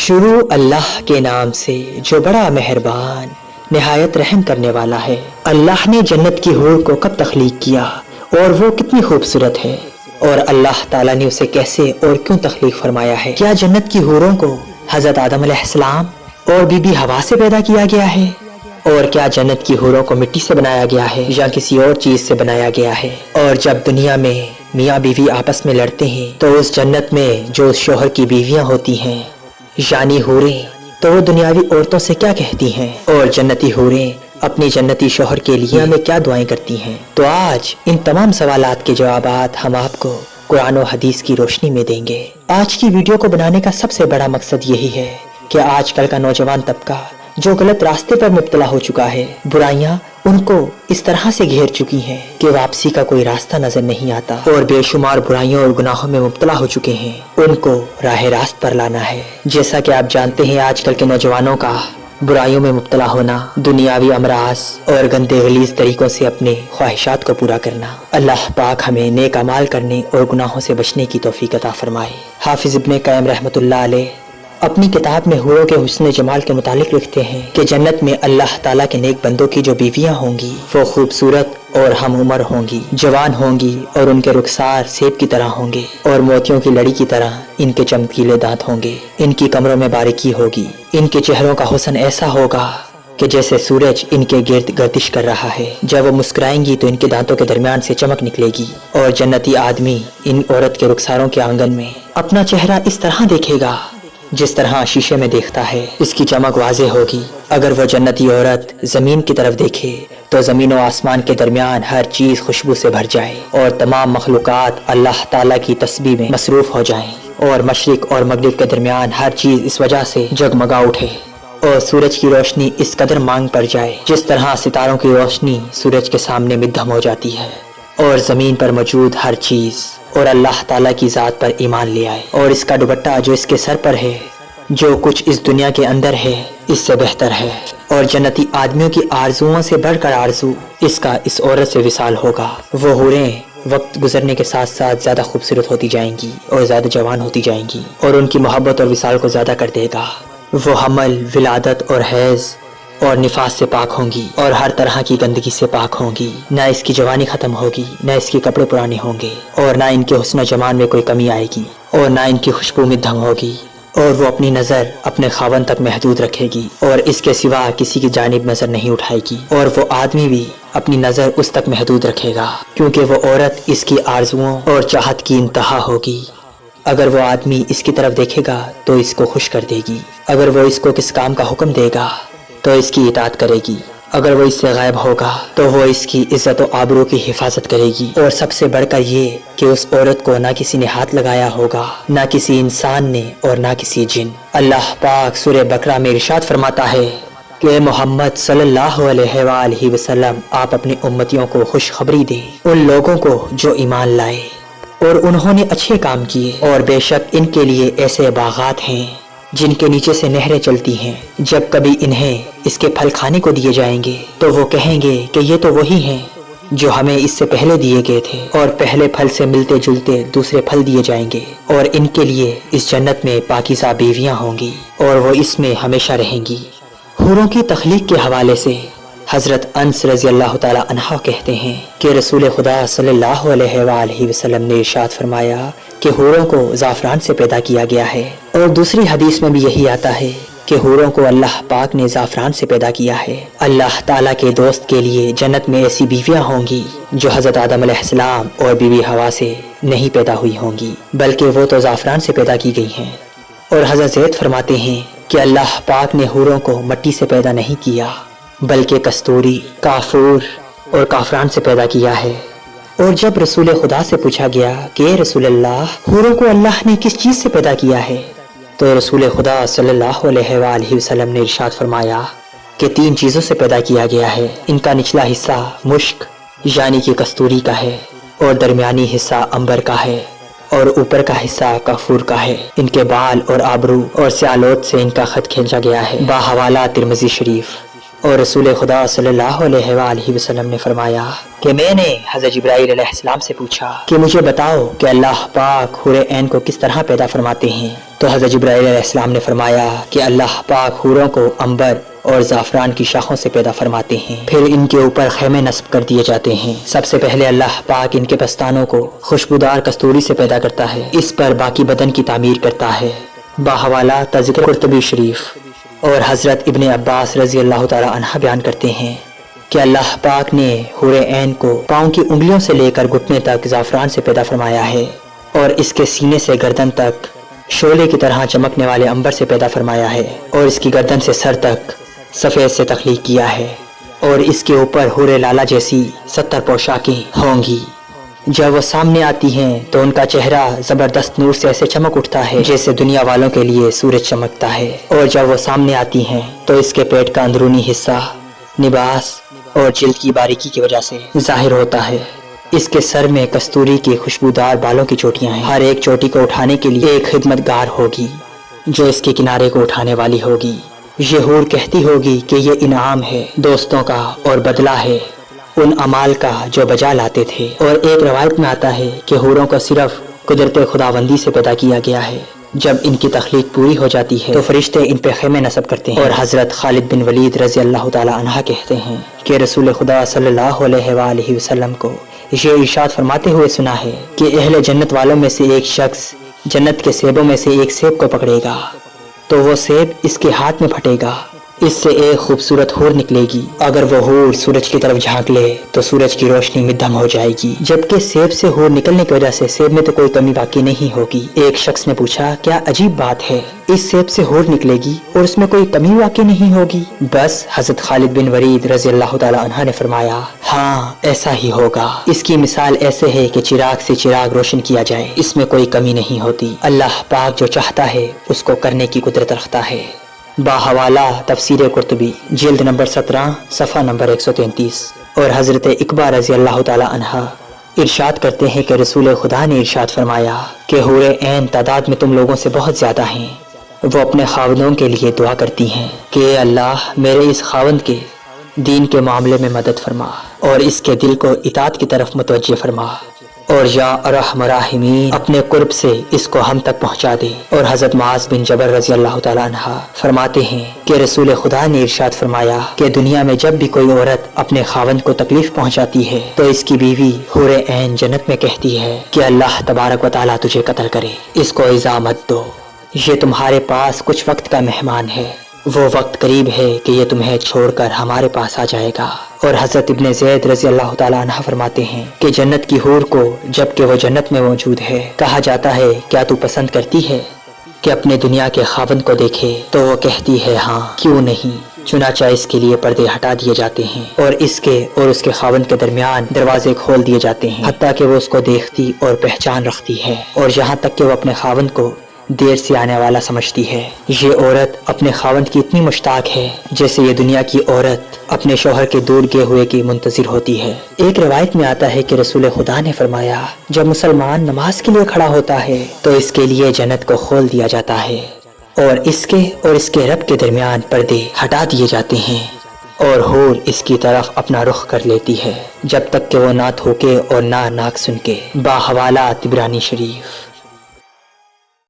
शुरू अल्लाह के नाम से जो बड़ा मेहरबान निहायत रहम करने वाला है। अल्लाह ने जन्नत की हूर को कब तख्लीक किया और वो कितनी खूबसूरत है, और अल्लाह ताला ने उसे कैसे और क्यों तख्लीक फरमाया है। क्या जन्नत की हूरों को हजरत आदम अलैहिस्सलाम और बीबी हवा से पैदा किया गया है, और क्या जन्नत की हूरों को मिट्टी से बनाया गया है या किसी और चीज से बनाया गया है। और जब दुनिया में मियाँ बीवी आपस में लड़ते हैं तो उस जन्नत में जो उस शोहर की बीवियां होती हैं यानी हूरें, तो वो दुनियावी औरतों से क्या कहती हैं, और जन्नती हूरें अपनी जन्नती शोहर के लिए हमें क्या दुआएं करती हैं। तो आज इन तमाम सवालात के जवाबात हम आपको कुरान और हदीस की रोशनी में देंगे। आज की वीडियो को बनाने का सबसे बड़ा मकसद यही है कि आजकल का नौजवान तबका जो गलत रास्ते पर मुब्तला हो चुका है, बुराइयां उनको इस तरह से घेर चुकी हैं कि वापसी का कोई रास्ता नजर नहीं आता, और बेशुमार बुराइयों और गुनाहों में मुब्तला हो चुके हैं, उनको राह रास्त पर लाना है। जैसा कि आप जानते हैं आजकल के नौजवानों का बुराइयों में मुब्तला होना, दुनियावी अमराज और गंदे गलीज तरीकों से अपने ख्वाहिशात को पूरा करना। अल्लाह पाक हमें नेक अमाल करने और गुनाहों से बचने की तौफीक अता फरमाए। हाफिज इब्ने क़य्यम रहमतुल्लाह अलैह अपनी किताब में हूरों के हुस्न जमाल के मुतालिक लिखते हैं कि जन्नत में अल्लाह ताला के नेक बंदों की जो बीवियां होंगी वो खूबसूरत और हम उम्र होंगी, जवान होंगी, और उनके रुखसार सेब की तरह होंगे और मोतियों की लड़ी की तरह इनके चमकीले दांत होंगे। इनकी कमरों में बारीकी होगी, इनके चेहरों का हुस्न ऐसा होगा कि जैसे सूरज इनके गिर्द गर्दिश कर रहा है। जब वो मुस्कुराएंगी तो इनके दांतों के दरमियान से चमक निकलेगी, और जन्नती आदमी इन औरत के रुखसारों के आंगन में अपना चेहरा इस तरह देखेगा जिस तरह शीशे में देखता है। इसकी चमक वाज़ेह होगी। अगर वो जन्नती औरत जमीन की तरफ देखे तो जमीन और आसमान के दरमियान हर चीज खुशबू से भर जाए और तमाम मखलूकात अल्लाह ताला की तस्बीह में मसरूफ हो जाएं, और मशरिक और मगरिब के दरमियान हर चीज इस वजह से जगमगा उठे और सूरज की रोशनी इस कदर मांग पड़ जाए जिस तरह सितारों की रोशनी सूरज के सामने मिद्धम हो जाती है, और जमीन पर मौजूद हर चीज और अल्लाह ताला की जात पर ईमान ले आए, और इसका दुपट्टा जो इसके सर पर है, जो कुछ इस दुनिया के अंदर है इससे बेहतर है, और जन्नती आदमियों की आरजुओं से बढ़कर आरजू इसका इस औरत से विसाल होगा। वो हूरें वक्त गुजरने के साथ साथ ज्यादा खूबसूरत होती जाएंगी और ज्यादा जवान होती जाएंगी, और उनकी मोहब्बत और विसाल को ज्यादा कर देगा। वो हमल, विलादत और हैज और निफास से पाक होंगी और हर तरह की गंदगी से पाक होंगी। न इसकी जवानी खत्म होगी, न इसके कपड़े पुराने होंगे, और न इनके हुस्न जमान में कोई कमी आएगी, और न इनकी खुशबू मिद्धम होगी, और वो अपनी नजर अपने खावन तक महदूद रखेगी और इसके सिवा किसी की जानिब नजर नहीं उठाएगी, और वो आदमी भी अपनी नजर उस तक महदूद रखेगा क्योंकि वो औरत इसकी आरजुओं और चाहत की इंतहा होगी। अगर वो आदमी इसकी तरफ देखेगा तो इसको खुश कर देगी, अगर वो इसको किस काम का हुक्म देगा तो इसकी इताअत करेगी, अगर वो इससे गायब होगा तो वो इसकी इज्जत और आबरू की हिफाजत करेगी। और सबसे बढ़कर ये कि उस औरत को ना किसी ने हाथ लगाया होगा, ना किसी इंसान ने, और ना किसी जिन। अल्लाह पाक सूरह बकरा में इरशाद फरमाता है कि मोहम्मद सल्लल्लाहु अलैहि वसल्लम आप अपनी उम्मतियों को खुशखबरी दें, उन लोगों को जो ईमान लाए और उन्होंने अच्छे काम किए, और बेशक इनके लिए ऐसे बागात हैं जिनके नीचे से नहरें चलती हैं। जब कभी इन्हें इसके फल खाने को दिए जाएंगे तो वो कहेंगे कि ये तो वही हैं जो हमें इससे पहले दिए गए थे, और पहले फल से मिलते जुलते दूसरे फल दिए जाएंगे, और इनके लिए इस जन्नत में पाकीज़ा बीवियां होंगी और वो इसमें हमेशा रहेंगी। हूरों की तख्लीक के हवाले से हजरत अनस रज़ी अल्लाह ताला अन्हा कहते हैं कि रसूल खुदा सल्लल्लाहु अलैहि वसल्लम ने इरशाद फरमाया कि हूरों को ज़ाफ़रान से पैदा किया गया है, और दूसरी हदीस में भी यही आता है कि हूरों को अल्लाह पाक ने ज़ाफ़रान से पैदा किया है। अल्लाह ताला के दोस्त के लिए जन्नत में ऐसी बीवियां होंगी जो हज़रत आदम अलैहिस्सलाम और बीवी हवा से नहीं पैदा हुई होंगी, बल्कि वो तो ज़ाफ़रान से पैदा की गई हैं। और हज़रत ज़ैद फरमाते हैं कि अल्लाह पाक ने हूरों को मिट्टी से पैदा नहीं किया, बल्कि कस्तूरी, काफूर और काफरान से पैदा किया है। और जब रसूल खुदा से पूछा गया कि रसूल अल्लाह, हूरों को अल्लाह ने किस चीज़ से पैदा किया है, तो रसूल खुदा सल्लल्लाहु अलैहि वसल्लम ने इरशाद फरमाया कि 3 चीज़ों से पैदा किया गया है। इनका निचला हिस्सा मुश्क यानी कि कस्तूरी का है, और दरमियानी हिस्सा अंबर का है, और ऊपर का हिस्सा काफूर का है। इनके बाल और आबरू और स्यालोत से इनका खत खींचा गया है। बाहवाला तिरमिज़ी शरीफ। और रसूल खुदा सल्लल्लाहु अलैहि वसल्लम ने फरमाया कि मैंने हज़रत जिब्राइल अलैहिस्सलाम से पूछा कि मुझे बताओ कि अल्लाह पाक हूरे ऐन को किस तरह पैदा फरमाते हैं। तो हज़रत जिब्राइल अलैहिस्सलाम ने फरमाया कि अल्लाह पाक हूरों को अंबर और ज़ाफ़रान की शाखों से पैदा फरमाते हैं, फिर इनके ऊपर ख़ैमे नस्ब कर दिए जाते हैं। सबसे पहले अल्लाह पाक इनके पस्तानों को खुशबूदार कस्तूरी से पैदा करता है, इस पर बाकी बदन की तामीर करता है। बाहवाला तज़किरा कुर्तुबी शरीफ और हज़रत इब्ने अब्बास रज़ी अल्लाह ताला अन्हा बयान करते हैं कि अल्लाह पाक ने हूरे ऐन को पाँव की उंगलियों से लेकर घुटने तक ज़ाफ़रान से पैदा फरमाया है और इसके सीने से गर्दन तक शोले की तरह चमकने वाले अंबर से पैदा फरमाया है और इसकी गर्दन से सर तक सफ़ेद से तख्लीक किया है और इसके ऊपर हूरे लाला जैसी 70 पोशाकें होंगी। जब वो सामने आती हैं तो उनका चेहरा ज़बरदस्त नूर से ऐसे चमक उठता है जैसे दुनिया वालों के लिए सूरज चमकता है, और जब वो सामने आती हैं तो इसके पेट का अंदरूनी हिस्सा निबास और जिल्द की बारीकी की वजह से जाहिर होता है। इसके सर में कस्तूरी के खुशबूदार बालों की चोटियां हैं। हर एक चोटी को उठाने के लिए एक खिदमतगार होगी जो इसके किनारे को उठाने वाली होगी। ये हूर कहती होगी कि ये इनाम है दोस्तों का और बदला है उन अमाल का जो बजा लाते थे। और एक रवायत में आता है कि हूरों को सिर्फ कुदरत खुदाबंदी से पैदा किया गया है। जब इनकी तख्लीक पूरी हो जाती है तो फरिश्ते इन पे ख़ैमे नस्ब करते हैं। और हज़रत खालिद बिन वलीद रज़ी अल्लाह ताला अन्हा कहते हैं कि रसूल खुदा सल्लल्लाहु अलैहि वसल्लम को ये इरशाद फरमाते हुए सुना है कि अहले जन्नत वालों में से एक शख्स जन्नत के सेबों में से एक सेब को पकड़ेगा तो वो सेब इसके हाथ में फटेगा, इससे एक खूबसूरत हूर निकलेगी। अगर वो हूर सूरज की तरफ झांक ले तो सूरज की रोशनी में दम हो जाएगी, जबकि सेब से हूर निकलने की वजह से सेब में तो कोई कमी बाकी नहीं होगी। एक शख्स ने पूछा, क्या अजीब बात है, इस सेब से हूर निकलेगी और उसमें कोई कमी बाकी नहीं होगी? बस हज़रत खालिद बिन वलीद रज़ी अल्लाह ताला अन्हा ने फरमाया, हाँ ऐसा ही होगा। इसकी मिसाल ऐसे है कि चिराग से चिराग रोशन किया जाए, इसमें कोई कमी नहीं होती। अल्लाह पाक जो चाहता है उसको करने की कुदरत रखता है। बाहवाला तफसीर कुर्तुबी जिल्द नंबर 17 सफ़ा नंबर 133। और हज़रत इकबा रज़ी अल्लाह ताला अन्हा इरशाद करते हैं कि रसूल खुदा ने इरशाद फरमाया कि हूरे ऐन तादाद में तुम लोगों से बहुत ज़्यादा हैं। वो अपने खावंदों के लिए दुआ करती हैं कि अल्लाह मेरे इस खावंद के दीन के मामले में मदद फरमा और इसके दिल को इताअत की तरफ मुतवज्जे फरमा, और या अर्हम राहिमीन अपने कुर्ब से इसको हम तक पहुंचा दे। और हज़रत मुआज़ बिन जबल रज़ी अल्लाह ताला अन्हा फरमाते हैं कि रसूल खुदा ने इरशाद फरमाया कि दुनिया में जब भी कोई औरत अपने खावंद को तकलीफ पहुंचाती है तो इसकी बीवी हूरे ऐन जन्नत में कहती है कि अल्लाह तबारक व तआला तुझे कत्ल करे, इसको इज़ा मत दो, ये तुम्हारे पास कुछ वक्त का मेहमान है, वो वक्त करीब है कि ये तुम्हें छोड़कर हमारे पास आ जाएगा। और हज़रत इब्ने ज़ैद रज़ी अल्लाह ताला अन्हा फरमाते हैं कि जन्नत की हूर को जबकि वो जन्नत में मौजूद है कहा जाता है, क्या तू पसंद करती है कि अपने दुनिया के खावंद को देखे? तो वो कहती है, हाँ क्यों नहीं। चुनाचा इसके लिए पर्दे हटा दिए जाते हैं और इसके और उसके खावंद के दरमियान दरवाजे खोल दिए जाते हैं, हत्ता कि वो उसको देखती और पहचान रखती है, और यहाँ तक कि वो अपने खावंद को देर से आने वाला समझती है। ये औरत अपने खावंद की इतनी मुश्ताक है जैसे ये दुनिया की औरत अपने शौहर के दूर गए हुए की मुंतजिर होती है। एक रवायत में आता है कि रसूल खुदा ने फरमाया, जब मुसलमान नमाज के लिए खड़ा होता है तो इसके लिए जन्नत को खोल दिया जाता है और इसके रब के दरमियान पर्दे हटा दिए जाते हैं और हूर इसकी तरफ अपना रुख कर लेती है जब तक कि वो ना थूके और ना नाक सुन के। बाहवाला तिबरानी शरीफ।